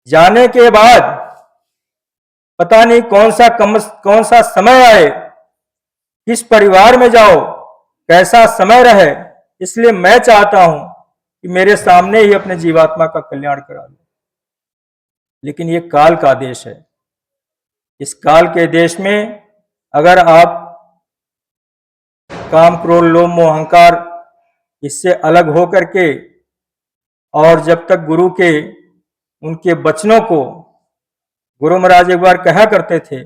जाने के बाद पता नहीं कौन सा समय आए, किस परिवार में जाओ, कैसा समय रहे। इसलिए मैं चाहता हूं कि मेरे सामने ही अपने जीवात्मा का कल्याण करा लो। लेकिन ये काल का देश है। इस काल के देश में अगर आप काम, क्रोध, लोभ, मोह, अहंकार इससे अलग हो करके, और जब तक गुरु के उनके वचनों को, गुरु महाराज एक बार कहा करते थे,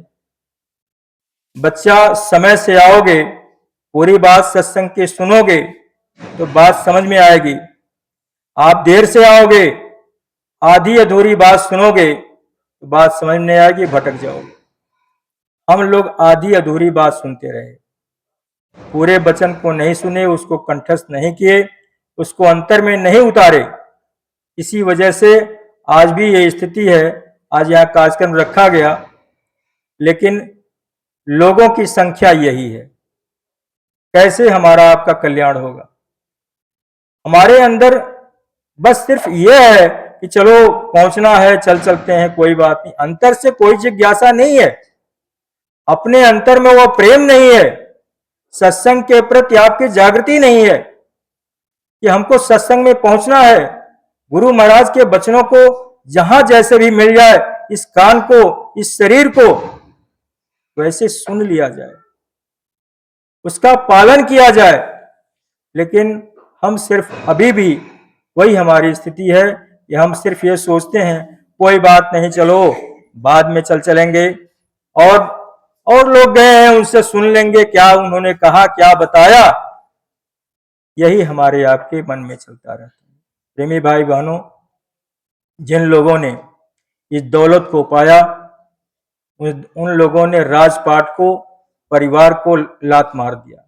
बच्चा समय से आओगे, पूरी बात सत्संग की सुनोगे तो बात समझ में आएगी। आप देर से आओगे, आधी अधूरी बात सुनोगे तो बात समझ नहीं आएगी, भटक जाओगे। हम लोग आधी अधूरी बात सुनते रहे, पूरे वचन को नहीं सुने, उसको कंठस्थ नहीं किए, उसको अंतर में नहीं उतारे। इसी वजह से आज भी ये स्थिति है। आज यहाँ कार्यक्रम रखा गया, लेकिन लोगों की संख्या यही है। कैसे हमारा आपका कल्याण होगा? हमारे अंदर बस सिर्फ ये है कि चलो पहुंचना है, चल चलते हैं, कोई बात नहीं। अंतर से कोई जिज्ञासा नहीं है, अपने अंतर में वो प्रेम नहीं है, सत्संग के प्रति आपकी जागृति नहीं है कि हमको सत्संग में पहुंचना है। गुरु महाराज के वचनों को जहां जैसे भी मिल जाए, इस कान को, इस शरीर को वैसे सुन लिया जाए, उसका पालन किया जाए। लेकिन हम सिर्फ अभी भी वही हमारी स्थिति है कि हम सिर्फ ये सोचते हैं कोई बात नहीं, चलो बाद में चलेंगे, और लोग गए हैं उनसे सुन लेंगे, क्या उन्होंने कहा, क्या बताया। यही हमारे आपके मन में चलता रहता है। प्रेमी भाई बहनों, जिन लोगों ने इस दौलत को पाया, उन लोगों ने राजपाट को, परिवार को लात मार दिया।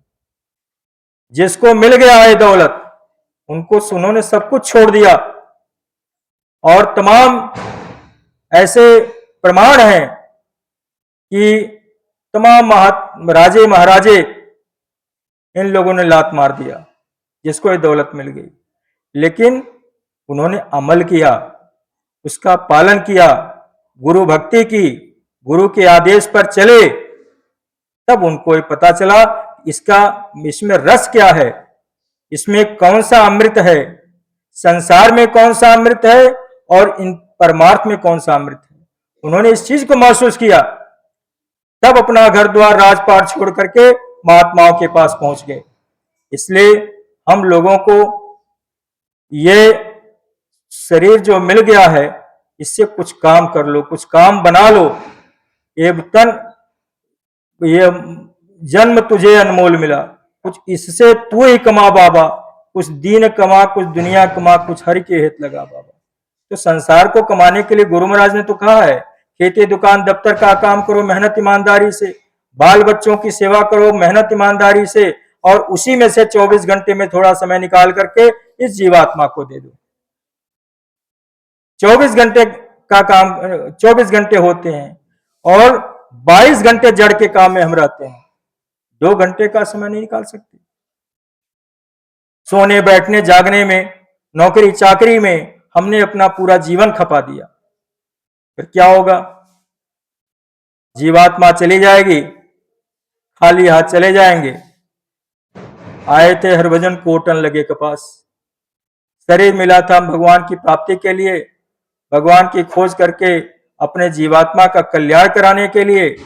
जिसको मिल गया है दौलत, उनको उन्होंने सब कुछ छोड़ दिया। और तमाम ऐसे प्रमाण हैं कि तमाम राजे महाराजे इन लोगों ने लात मार दिया, जिसको ये दौलत मिल गई। लेकिन उन्होंने अमल किया, उसका पालन किया, गुरु भक्ति की, गुरु के आदेश पर चले। तब उनको ये पता चला इसमें रस क्या है, इसमें कौन सा अमृत है, संसार में कौन सा अमृत है और इन परमार्थ में कौन सा अमृत है। उन्होंने इस चीज को महसूस किया, तब अपना घर द्वार राजपाट छोड़ करके महात्माओं के पास पहुंच गए। इसलिए हम लोगों को ये शरीर जो मिल गया है, इससे कुछ काम कर लो, कुछ काम बना लो। ये जन्म तुझे अनमोल मिला, कुछ इससे तू ही कमा बाबा, कुछ दीन कमा, कुछ दुनिया कमा, कुछ हरि के हित लगा बाबा। तो संसार को कमाने के लिए गुरु महाराज ने तो कहा है, खेती दुकान दफ्तर का काम करो मेहनत ईमानदारी से, बाल बच्चों की सेवा करो मेहनत ईमानदारी से, और उसी में से 24 घंटे में थोड़ा समय निकाल करके इस जीवात्मा को दे दो। 24 घंटे का काम, 24 घंटे होते हैं और 22 घंटे जड़ के काम में हम रहते हैं। 2 घंटे का समय नहीं निकाल सकते। सोने बैठने जागने में, नौकरी चाकरी में हमने अपना पूरा जीवन खपा दिया, फिर क्या होगा? जीवात्मा चली जाएगी, खाली हाथ चले जाएंगे। आए थे हरभजन कोटन लगे कपास। शरीर मिला था भगवान की प्राप्ति के लिए, भगवान की खोज करके अपने जीवात्मा का कल्याण कराने के लिए,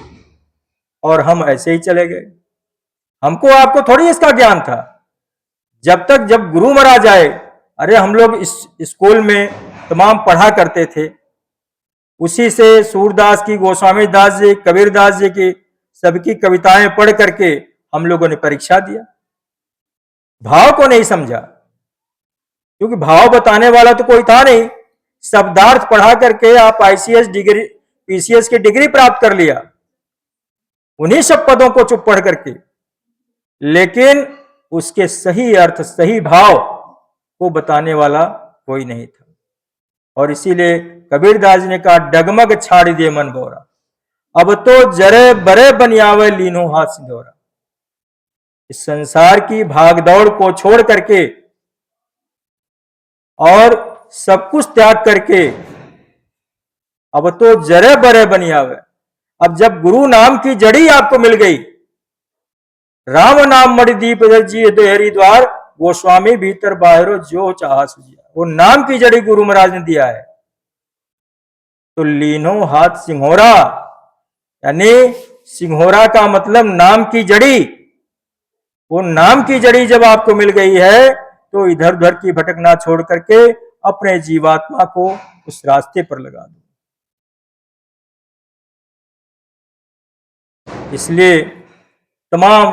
और हम ऐसे ही चले गए। हमको आपको थोड़ी इसका ज्ञान था। जब गुरु महाराज आए, अरे हम लोग इस स्कूल में तमाम पढ़ा करते थे, उसी से सूरदास की, गोस्वामी दास जी, कबीर दास जी की सबकी कविताएं पढ़ करके हम लोगों ने परीक्षा दिया। भाव को नहीं समझा, क्योंकि भाव बताने वाला तो कोई था नहीं। शब्दार्थ पढ़ा करके आप आईसीएस डिग्री, पीसीएस की डिग्री प्राप्त कर लिया, उन्हीं सब पदों को चुप पढ़ करके, लेकिन उसके सही अर्थ, सही भाव को बताने वाला कोई नहीं था। और इसीलिए कबीरदास ने कहा, डगमग छाड़ दे मन बोरा, अब तो जरे बरे बनियावे लीनो हाथ सिंदोरा। इस संसार की भागदौड़ को छोड़ करके और सब कुछ त्याग करके अब तो जरे बरे बनी आवे। अब जब गुरु नाम की जड़ी आपको मिल गई, राम नाम मणिदीप जी हरिद्वार, गोस्वामी भीतर बाहरो जो चाह सुझिया। वो नाम की जड़ी गुरु महाराज ने दिया है। तो लीनो हाथ सिंघोरा, यानी सिंघोरा का मतलब नाम की जड़ी। वो नाम की जड़ी जब आपको मिल गई है तो इधर उधर की भटकना छोड़ करके अपने जीवात्मा को उस रास्ते पर लगा दो। इसलिए तमाम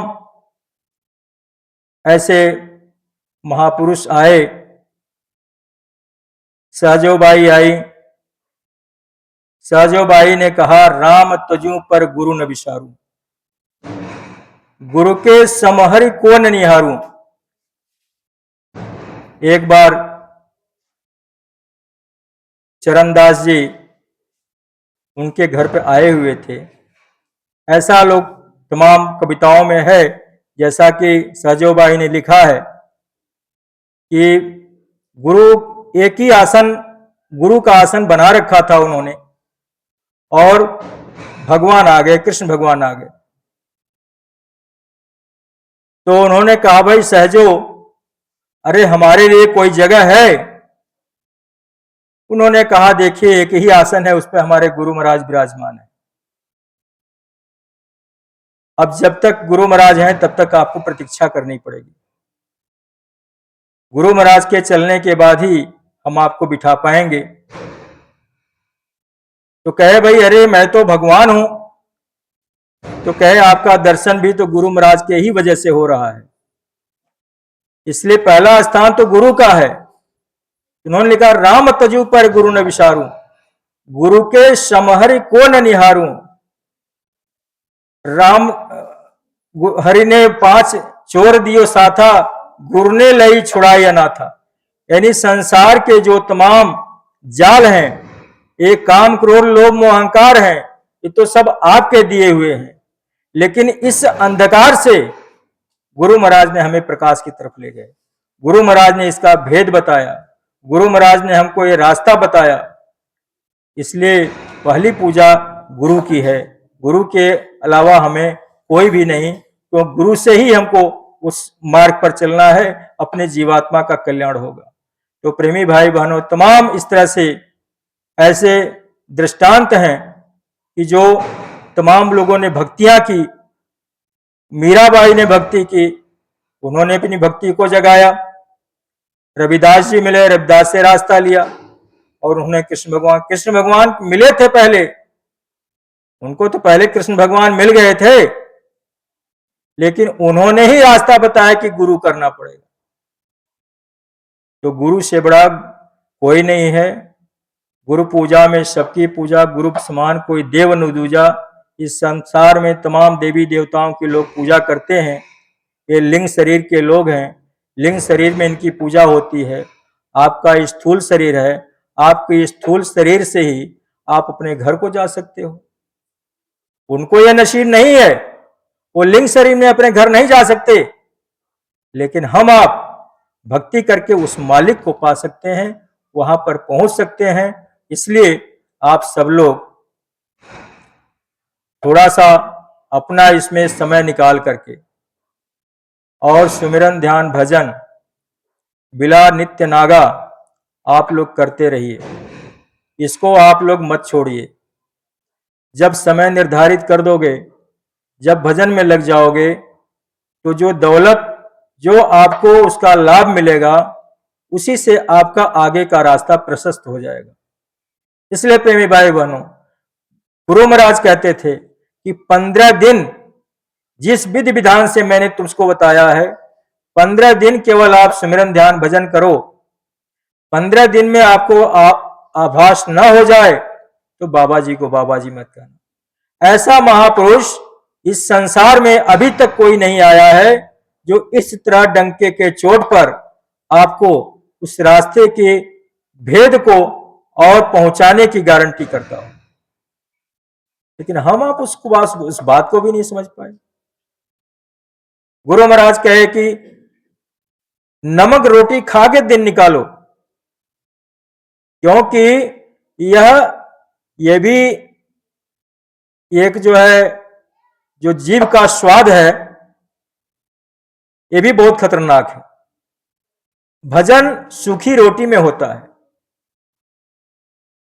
ऐसे महापुरुष आए, सहजोबाई आई। सहजोबाई ने कहा, राम तजू पर गुरु न विसारू, गुरु के समहरि को न निहारू। एक बार चरणदास जी उनके घर पे आए हुए थे। ऐसा लोग तमाम कविताओं में है, जैसा कि सहजोबाई ने लिखा है कि गुरु एक ही आसन, गुरु का आसन बना रखा था उन्होंने, और भगवान आ गए, कृष्ण भगवान आ गए। तो उन्होंने कहा, भाई सहजो, अरे हमारे लिए कोई जगह है? उन्होंने कहा, देखिए एक ही आसन है, उस पर हमारे गुरु महाराज विराजमान है। अब जब तक गुरु महाराज हैं तब तक आपको प्रतीक्षा करनी पड़ेगी। गुरु महाराज के चलने के बाद ही हम आपको बिठा पाएंगे। तो कहे, भाई अरे मैं तो भगवान हूं। तो कहे, आपका दर्शन भी तो गुरु महाराज के ही वजह से हो रहा है, इसलिए पहला स्थान तो गुरु का है। उन्होंने लिखा, राम तजू पर गुरु न विसारू, गुरु के समहरि को न निहारू। राम हरि ने 5 चोर दियो साथा, गुरु ने लई छुड़ाई अनाथा। यानी संसार के जो तमाम जाल हैं, एक काम क्रोध लोभ मोह अहंकार है, ये तो सब आपके दिए हुए हैं। लेकिन इस अंधकार से गुरु महाराज ने हमें प्रकाश की तरफ ले गए। गुरु महाराज ने इसका भेद बताया, गुरु महाराज ने हमको ये रास्ता बताया। इसलिए पहली पूजा गुरु की है, गुरु के अलावा हमें कोई भी नहीं। तो गुरु से ही हमको उस मार्ग पर चलना है, अपने जीवात्मा का कल्याण होगा। तो प्रेमी भाई बहनों, तमाम इस तरह से ऐसे दृष्टांत हैं कि जो तमाम लोगों ने भक्तियां की। मीराबाई ने भक्ति की, उन्होंने अपनी भक्ति को जगाया। रविदास जी मिले, रविदास से रास्ता लिया, और उन्होंने कृष्ण भगवान मिले थे पहले, उनको तो पहले कृष्ण भगवान मिल गए थे, लेकिन उन्होंने ही रास्ता बताया कि गुरु करना पड़ेगा। तो गुरु से बड़ा कोई नहीं है। गुरु पूजा में सबकी पूजा, गुरु समान कोई देव न दूजा। इस संसार में तमाम देवी देवताओं के लोग पूजा करते हैं, ये लिंग शरीर के लोग हैं, लिंग शरीर में इनकी पूजा होती है। आपका स्थूल शरीर है, आपके स्थूल शरीर से ही आप अपने घर को जा सकते हो। उनको यह नसीब नहीं है, वो लिंग शरीर में अपने घर नहीं जा सकते, लेकिन हम आप भक्ति करके उस मालिक को पा सकते हैं, वहां पर पहुंच सकते हैं। इसलिए आप सब लोग थोड़ा सा अपना इसमें समय निकाल करके और सुमिरन ध्यान भजन बिला नित्य नागा आप लोग करते रहिए। इसको आप लोग मत छोड़िए। जब समय निर्धारित कर दोगे, जब भजन में लग जाओगे, तो जो दौलत, जो आपको उसका लाभ मिलेगा, उसी से आपका आगे का रास्ता प्रशस्त हो जाएगा। इसलिए प्रेमी भाई बहनों, गुरु महाराज कहते थे कि 15 दिन जिस विधि विधान से मैंने तुमको बताया है, 15 दिन केवल आप सुमिरन ध्यान भजन करो। 15 दिन में आपको आभास न हो जाए तो बाबा जी को बाबा जी मत कहना। ऐसा महापुरुष इस संसार में अभी तक कोई नहीं आया है जो इस तरह डंके के चोट पर आपको उस रास्ते के भेद को और पहुंचाने की गारंटी करता हो। लेकिन हम आप उस बात को भी नहीं समझ पाए। गुरु महाराज कहे कि नमक रोटी खा के दिन निकालो, क्योंकि यह ये भी एक जो है, जो जीभ का स्वाद है, ये भी बहुत खतरनाक है। भजन सूखी रोटी में होता है।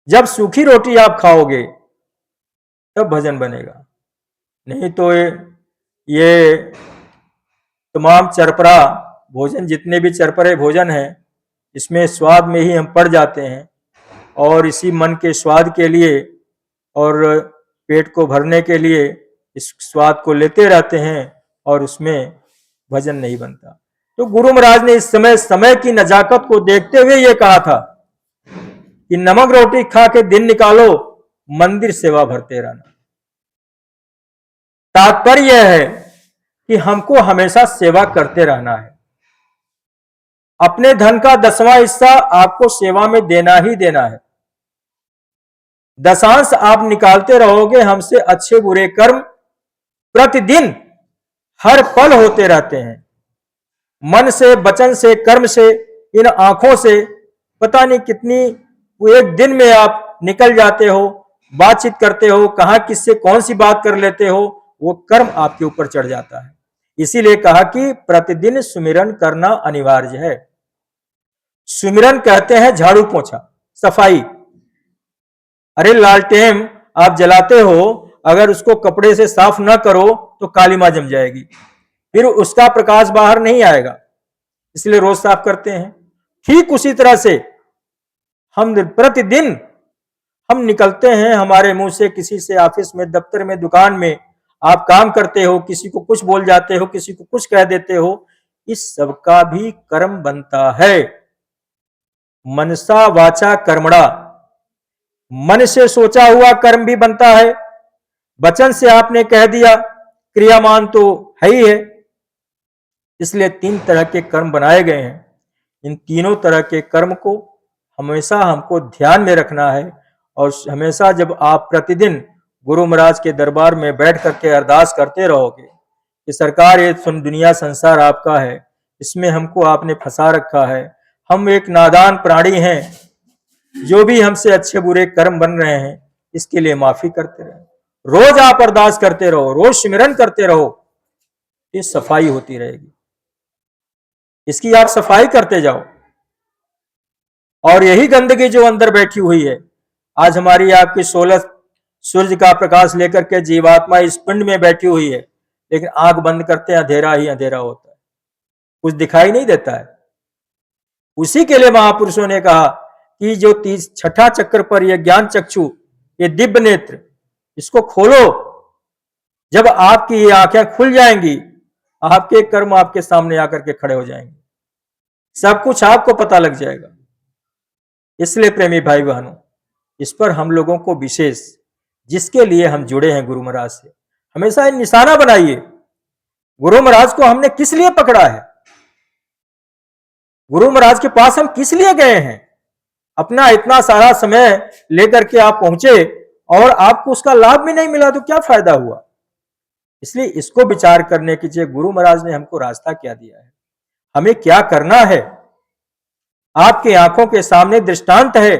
जब सूखी रोटी आप खाओगे तब भजन बनेगा, नहीं तो ये तमाम चरपरा भोजन, जितने भी चरपरे भोजन हैं, इसमें स्वाद में ही हम पड़ जाते हैं और इसी मन के स्वाद के लिए और पेट को भरने के लिए इस स्वाद को लेते रहते हैं और उसमें भजन नहीं बनता। तो गुरु महाराज ने इस समय की नजाकत को देखते हुए ये कहा था कि नमक रोटी खा के दिन निकालो, मंदिर सेवा भरते रहना। तात्पर्य यह है कि हमको हमेशा सेवा करते रहना है। अपने धन का 10वां हिस्सा आपको सेवा में देना ही देना है। दशांश आप निकालते रहोगे, हमसे अच्छे बुरे कर्म प्रतिदिन हर पल होते रहते हैं। मन से, वचन से, कर्म से, इन आंखों से पता नहीं कितनी एक दिन में आप निकल जाते हो, बातचीत करते हो, कहां किससे कौन सी बात कर लेते हो, वो कर्म आपके ऊपर चढ़ जाता है। इसीलिए कहा कि प्रतिदिन सुमिरन करना अनिवार्य है। सुमिरन कहते हैं झाड़ू पोछा, सफाई। अरे लालटेन आप जलाते हो, अगर उसको कपड़े से साफ ना करो तो कालीमा जम जाएगी, फिर उसका प्रकाश बाहर नहीं आएगा, इसलिए रोज साफ करते हैं। ठीक उसी तरह से हम प्रतिदिन हम निकलते हैं, हमारे मुंह से किसी से, ऑफिस में, दफ्तर में, दुकान में आप काम करते हो, किसी को कुछ बोल जाते हो, किसी को कुछ कह देते हो, इस सब का भी कर्म बनता है। मनसा वाचा कर्मणा, मन से सोचा हुआ कर्म भी बनता है। वचन से आपने कह दिया, क्रियामान तो है ही है। इसलिए 3 तरह के कर्म बनाए गए हैं। इन तीनों तरह के कर्म को हमेशा हमको ध्यान में रखना है और हमेशा जब आप प्रतिदिन गुरु महाराज के दरबार में बैठ करके अरदास करते रहोगे कि सरकार ये दुनिया संसार आपका है, इसमें हमको आपने फंसा रखा है, हम एक नादान प्राणी हैं, जो भी हमसे अच्छे बुरे कर्म बन रहे हैं इसके लिए माफी करते रहे। रोज आप अरदास करते रहो, रोज सिमरन करते रहो, ये सफाई होती रहेगी। इसकी आप सफाई करते जाओ और यही गंदगी जो अंदर बैठी हुई है, आज हमारी आपकी 16 सूर्य का प्रकाश लेकर के जीवात्मा इस पिंड में बैठी हुई है, लेकिन आंख बंद करते हैं अंधेरा ही अंधेरा होता है, कुछ दिखाई नहीं देता है। उसी के लिए महापुरुषों ने कहा कि जो 6ठा चक्र पर यह ज्ञान चक्षु, ये दिव्य नेत्र, इसको खोलो। जब आपकी ये आंखें खुल जाएंगी, आपके कर्म आपके सामने आकर के खड़े हो जाएंगे, सब कुछ आपको पता लग जाएगा। इसलिए प्रेमी भाई बहनों, इस पर हम लोगों को विशेष, जिसके लिए हम जुड़े हैं गुरु महाराज से, हमेशा निशाना बनाइए। गुरु महाराज को हमने किस लिए पकड़ा है, गुरु महाराज के पास हम किस लिए गए हैं। अपना इतना सारा समय लेकर के आप पहुंचे और आपको उसका लाभ भी नहीं मिला तो क्या फायदा हुआ। इसलिए इसको विचार करने कीजिए, गुरु महाराज ने हमको रास्ता क्या दिया है, हमें क्या करना है। आपकी आंखों के सामने दृष्टांत है,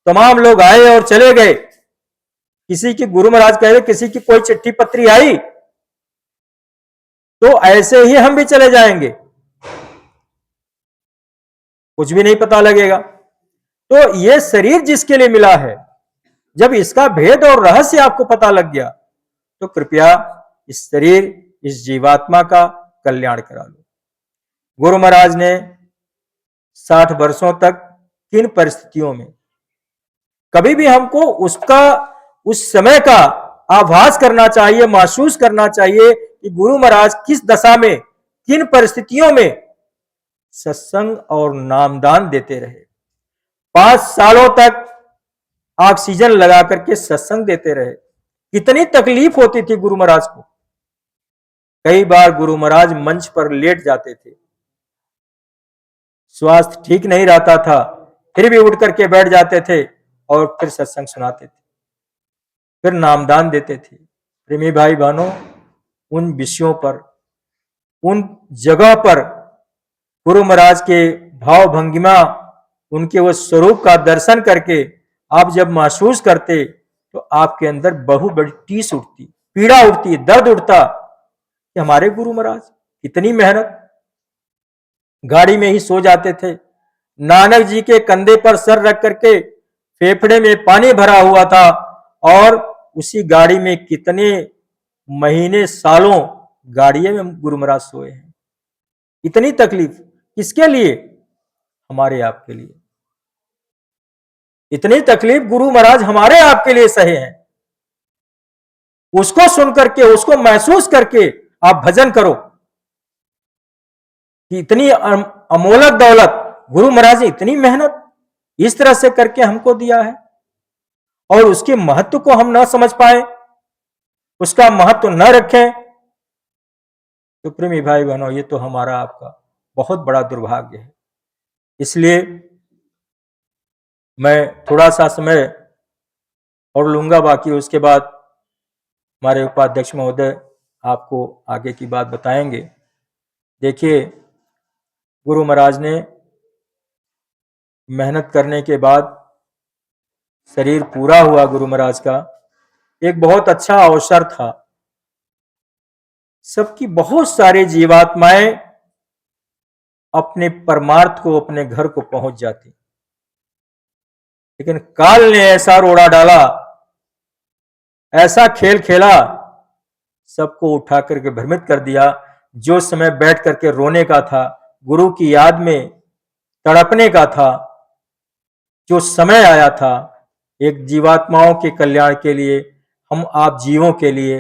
तमाम लोग आए और चले गए। किसी की, गुरु महाराज कह रहे, किसी की कोई चिट्ठी पत्री आई तो ऐसे ही हम भी चले जाएंगे, कुछ भी नहीं पता लगेगा। तो ये शरीर जिसके लिए मिला है, जब इसका भेद और रहस्य आपको पता लग गया तो कृपया इस शरीर, इस जीवात्मा का कल्याण करा लो। गुरु महाराज ने 60 वर्षों तक किन परिस्थितियों में, कभी भी हमको उसका, उस समय का आभास करना चाहिए, महसूस करना चाहिए कि गुरु महाराज किस दशा में, किन परिस्थितियों में सत्संग और नामदान देते रहे। 5 सालों तक ऑक्सीजन लगा करके सत्संग देते रहे। कितनी तकलीफ होती थी गुरु महाराज को। कई बार गुरु महाराज मंच पर लेट जाते थे, स्वास्थ्य ठीक नहीं रहता था, फिर भी उठ करके बैठ जाते थे और फिर सत्संग सुनाते थे, फिर नामदान देते थे। प्रेमी भाई बहनों, उन विषयों पर, उन जगह पर गुरु महाराज के भाव भंगिमा, उनके वो स्वरूप का दर्शन करके आप जब महसूस करते तो आपके अंदर बहु बड़ी टीस उठती, पीड़ा उठती, दर्द उठता कि हमारे गुरु महाराज इतनी मेहनत, गाड़ी में ही सो जाते थे। नानक जी के कंधे पर सर रख करके फेफड़े में पानी भरा हुआ था और उसी गाड़ी में कितने महीने सालों गाड़ियों में गुरु महाराज सोए हैं। इतनी तकलीफ किसके लिए? हमारे आपके लिए। इतनी तकलीफ गुरु महाराज हमारे आपके लिए सहे हैं। उसको सुन करके, उसको महसूस करके आप भजन करो कि इतनी अमोलक दौलत गुरु महाराज ने इतनी मेहनत इस तरह से करके हमको दिया है और उसके महत्व को हम ना समझ पाए, उसका महत्व न रखें, तो प्रेमी भाई बहनों, ये तो हमारा आपका बहुत बड़ा दुर्भाग्य है। इसलिए मैं थोड़ा सा समय और लूंगा, बाकी उसके बाद हमारे उपाध्यक्ष महोदय आपको आगे की बात बताएंगे। देखिए, गुरु महाराज ने मेहनत करने के बाद शरीर पूरा हुआ गुरु महाराज का, एक बहुत अच्छा अवसर था। सबकी बहुत सारी जीवात्माएं अपने परमार्थ को, अपने घर को पहुंच जाती, लेकिन काल ने ऐसा रोड़ा डाला, ऐसा खेल खेला, सबको उठा करके भ्रमित कर दिया। जो समय बैठ करके रोने का था, गुरु की याद में तड़पने का था, जो समय आया था एक जीवात्माओं के कल्याण के लिए, हम आप जीवों के लिए,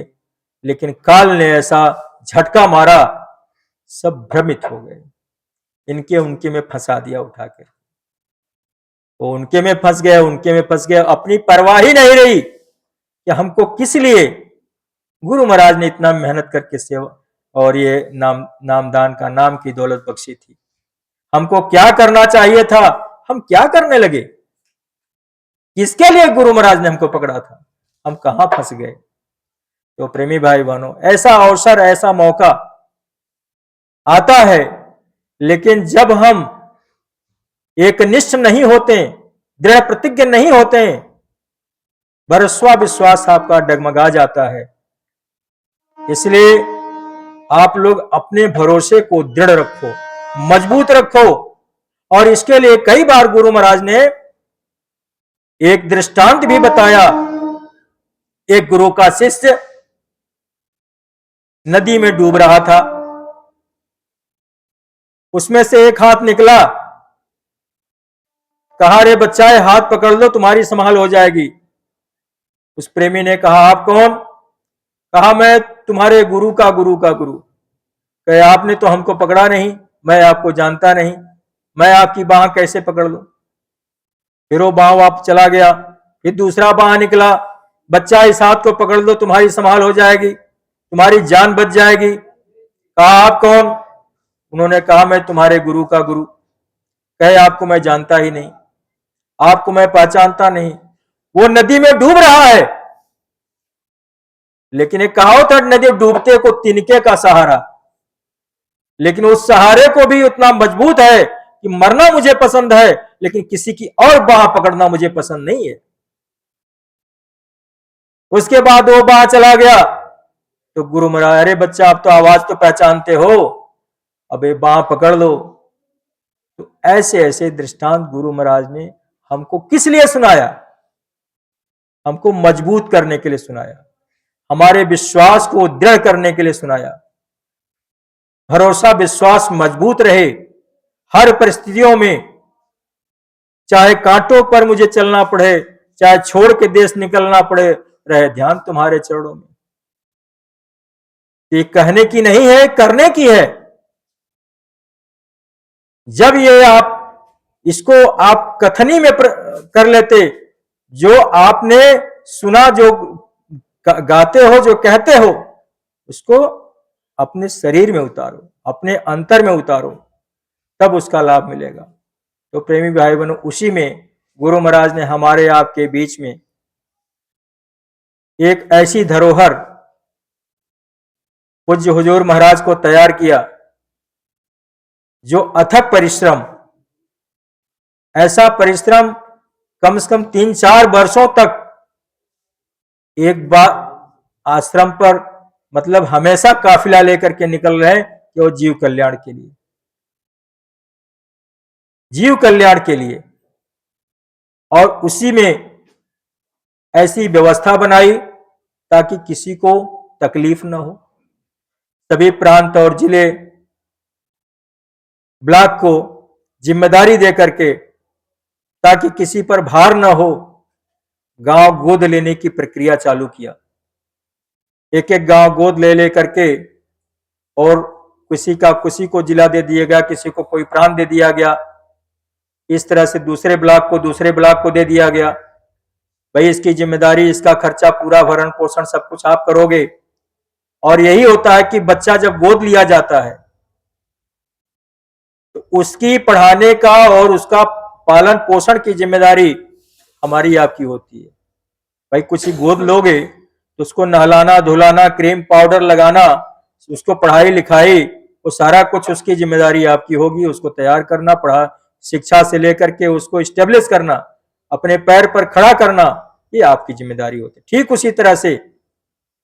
लेकिन काल ने ऐसा झटका मारा, सब भ्रमित हो गए। इनके उनके में फंसा दिया उठाकर, वो उनके में फंस गए, उनके में फंस गए, अपनी परवाह ही नहीं रही कि हमको किस लिए गुरु महाराज ने इतना मेहनत करके सेवा और ये नामदान का, नाम की दौलत बख्शी थी। हमको क्या करना चाहिए था, हम क्या करने लगे, किसके लिए गुरु महाराज ने हमको पकड़ा था, हम कहां फंस गए। तो प्रेमी भाई बहनों, ऐसा अवसर, ऐसा मौका आता है, लेकिन जब हम एक निष्ठ नहीं होते, दृढ़ प्रतिज्ञ नहीं होते, भरोसा विश्वास आपका डगमगा जाता है। इसलिए आप लोग अपने भरोसे को दृढ़ रखो, मजबूत रखो। और इसके लिए कई बार गुरु महाराज ने एक दृष्टांत भी बताया। एक गुरु का शिष्य नदी में डूब रहा था, उसमें से एक हाथ निकला, कहा, रे बच्चा, हाथ पकड़ लो, तुम्हारी संभाल हो जाएगी। उस प्रेमी ने कहा, आप कौन? कहा, मैं तुम्हारे गुरु का गुरु। कहे, आपने तो हमको पकड़ा नहीं, मैं आपको जानता नहीं, मैं आपकी बाह कैसे पकड़ लूं? फिर वो बाह वापस चला गया, फिर दूसरा बाह निकला, बच्चा, इस हाथ को पकड़ लो, तुम्हारी संभाल हो जाएगी, तुम्हारी जान बच जाएगी। कहा, आप कौन? उन्होंने कहा, मैं तुम्हारे गुरु का गुरु। कहे, आपको मैं जानता ही नहीं, आपको मैं पहचानता नहीं। वो नदी में डूब रहा है, लेकिन एक कहावत है, नदी डूबते को तिनके का सहारा, लेकिन उस सहारे को भी उतना मजबूत है कि मरना मुझे पसंद है, लेकिन किसी की और बाह पकड़ना मुझे पसंद नहीं है। उसके बाद वो बाह चला गया, तो गुरु महाराज, अरे बच्चा, आप तो आवाज तो पहचानते हो, अब ये बाह पकड़ लो। तो ऐसे ऐसे दृष्टांत गुरु महाराज ने हमको किस लिए सुनाया? हमको मजबूत करने के लिए सुनाया, हमारे विश्वास को दृढ़ करने के लिए सुनाया। भरोसा विश्वास मजबूत रहे हर परिस्थितियों में, चाहे कांटों पर मुझे चलना पड़े, चाहे छोड़ के देश निकलना पड़े, रहे ध्यान तुम्हारे चरणों में। ये कहने की नहीं है, करने की है। जब ये आप इसको आप कथनी में कर लेते, जो आपने सुना, जो गाते हो, जो कहते हो, उसको अपने शरीर में उतारो, अपने अंतर में उतारो, तब उसका लाभ मिलेगा। तो प्रेमी भाई बहनों, उसी में गुरु महाराज ने हमारे आपके बीच में एक ऐसी धरोहर पूज्य हुजूर महाराज को तैयार किया, जो अथक परिश्रम, ऐसा परिश्रम कम से कम 3-4 वर्षों तक एक बार आश्रम पर मतलब हमेशा काफिला लेकर के निकल रहे कि वो जीव कल्याण के लिए, जीव कल्याण के लिए। और उसी में ऐसी व्यवस्था बनाई ताकि किसी को तकलीफ न हो। सभी प्रांत और जिले ब्लॉक को जिम्मेदारी देकर के, ताकि किसी पर भार न हो, गांव गोद लेने की प्रक्रिया चालू किया। एक एक गांव गोद ले लेकर के, और किसी को जिला दे दिया गया, किसी को कोई प्रांत दे दिया गया। इस तरह से दूसरे ब्लॉक को दे दिया गया, भाई इसकी जिम्मेदारी, इसका खर्चा पूरा, भरण पोषण सब कुछ आप करोगे। और यही होता है कि बच्चा जब गोद लिया जाता है तो उसकी पढ़ाने का और उसका पालन पोषण की जिम्मेदारी हमारी आपकी होती है। भाई कुछ ही गोद लोगे तो उसको नहलाना धुलाना, क्रीम पाउडर लगाना, उसको पढ़ाई लिखाई, वो सारा कुछ उसकी जिम्मेदारी आपकी होगी। उसको तैयार करना, पढ़ा शिक्षा से लेकर के उसको स्टेब्लिश करना, अपने पैर पर खड़ा करना, ये आपकी जिम्मेदारी होती है। ठीक उसी तरह से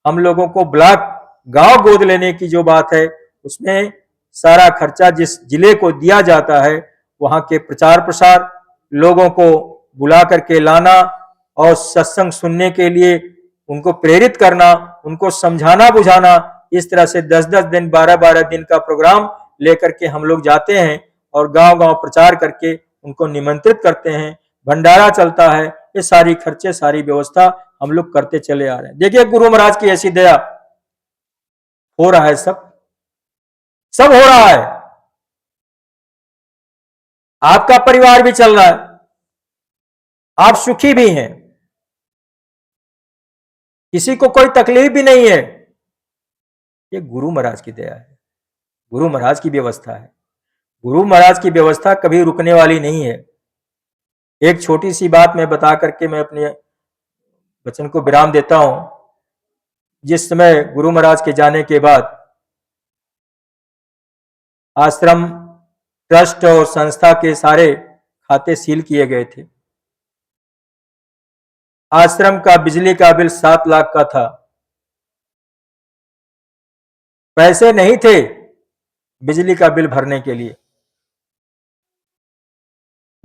हम लोगों को ब्लॉक गांव गोद लेने की जो बात है, उसमें सारा खर्चा जिस जिले को दिया जाता है, वहां के प्रचार प्रसार, लोगों को बुला करके लाना और सत्संग सुनने के लिए उनको प्रेरित करना, उनको समझाना बुझाना, इस तरह से 10-10 दिन 12-12 दिन का प्रोग्राम लेकर के हम लोग जाते हैं और गांव-गांव प्रचार करके उनको निमंत्रित करते हैं। भंडारा चलता है, ये सारी खर्चे, सारी व्यवस्था हम लोग करते चले आ रहे हैं। देखिए गुरु महाराज की ऐसी दया, हो रहा है, सब हो रहा है। आपका परिवार भी चल रहा है, आप सुखी भी हैं, किसी को कोई तकलीफ भी नहीं है। ये गुरु महाराज की दया है, गुरु महाराज की व्यवस्था है। गुरु महाराज की व्यवस्था कभी रुकने वाली नहीं है। एक छोटी सी बात मैं बता करके मैं अपने वचन को विराम देता हूं। जिस समय गुरु महाराज के जाने के बाद आश्रम ट्रस्ट और संस्था के सारे खाते सील किए गए थे। आश्रम का बिजली का बिल 7 लाख का था। पैसे नहीं थे बिजली का बिल भरने के लिए।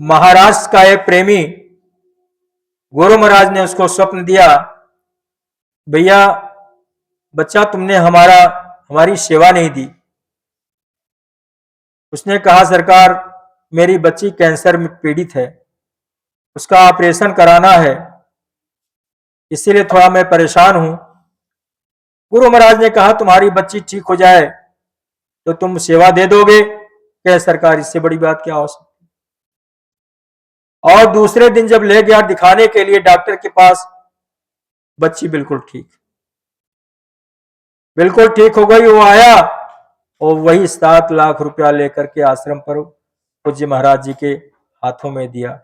महाराष्ट्र का एक प्रेमी गुरु महाराज ने उसको स्वप्न दिया, भैया बच्चा तुमने हमारी सेवा नहीं दी। उसने कहा सरकार मेरी बच्ची कैंसर में पीड़ित है, उसका ऑपरेशन कराना है, इसीलिए थोड़ा मैं परेशान हूं। गुरु महाराज ने कहा तुम्हारी बच्ची ठीक हो जाए तो तुम सेवा दे दोगे क्या सरकार, इससे बड़ी बात क्या हो सकती। और दूसरे दिन जब ले गया दिखाने के लिए डॉक्टर के पास, बच्ची बिल्कुल ठीक हो गई। वो आया और वही 7 लाख रुपया लेकर के आश्रम पर पूज्य महाराज जी के हाथों में दिया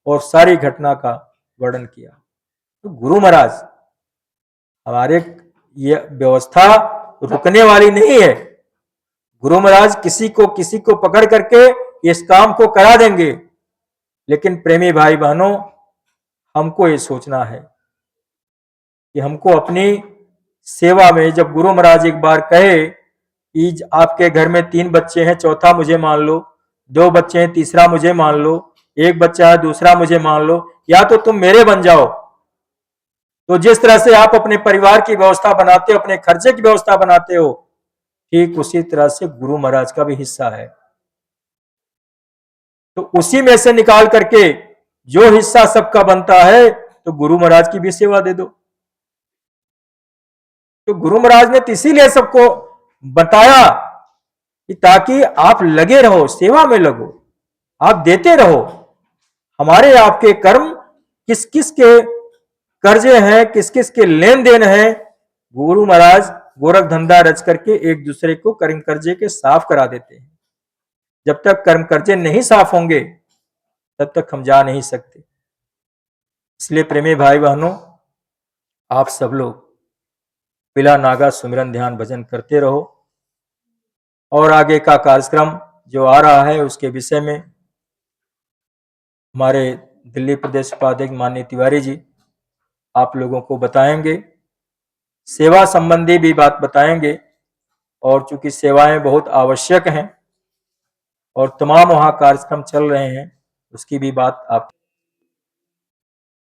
और सारी घटना का वर्णन किया। तो गुरु महाराज हमारे, ये व्यवस्था रुकने वाली नहीं है। गुरु महाराज किसी को पकड़ करके इस काम को करा देंगे। लेकिन प्रेमी भाई बहनों, हमको ये सोचना है कि हमको अपनी सेवा में, जब गुरु महाराज एक बार कहे कि आपके घर में 3 बच्चे हैं, चौथा मुझे मान लो, 2 बच्चे हैं, तीसरा मुझे मान लो, 1 बच्चा है, दूसरा मुझे मान लो, या तो तुम मेरे बन जाओ। तो जिस तरह से आप अपने परिवार की व्यवस्था बनाते हो, अपने खर्चे की व्यवस्था बनाते हो, ठीक उसी तरह से गुरु महाराज का भी हिस्सा है। तो उसी में से निकाल करके जो हिस्सा सबका बनता है, तो गुरु महाराज की भी सेवा दे दो। तो गुरु महाराज ने इसीलिए सबको बताया कि ताकि आप लगे रहो, सेवा में लगो, आप देते रहो। हमारे आपके कर्म किस किस के कर्जे हैं, किस किस के लेन देन हैं, गुरु महाराज गोरख धंधा रच करके एक दूसरे को कर्म कर्जे के साफ करा देते हैं। जब तक कर्म कर्जे नहीं साफ होंगे तब तक हम जा नहीं सकते। इसलिए प्रेमी भाई बहनों, आप सब लोग पिला नागा सुमिरन ध्यान भजन करते रहो। और आगे का कार्यक्रम जो आ रहा है उसके विषय में हमारे दिल्ली प्रदेश उपाध्यक्ष माननीय तिवारी जी आप लोगों को बताएंगे, सेवा संबंधी भी बात बताएंगे। और चूंकि सेवाएं बहुत आवश्यक हैं और तमाम वहाँ कार्यक्रम चल रहे हैं, उसकी भी बात आप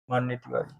माननीय तिवारी।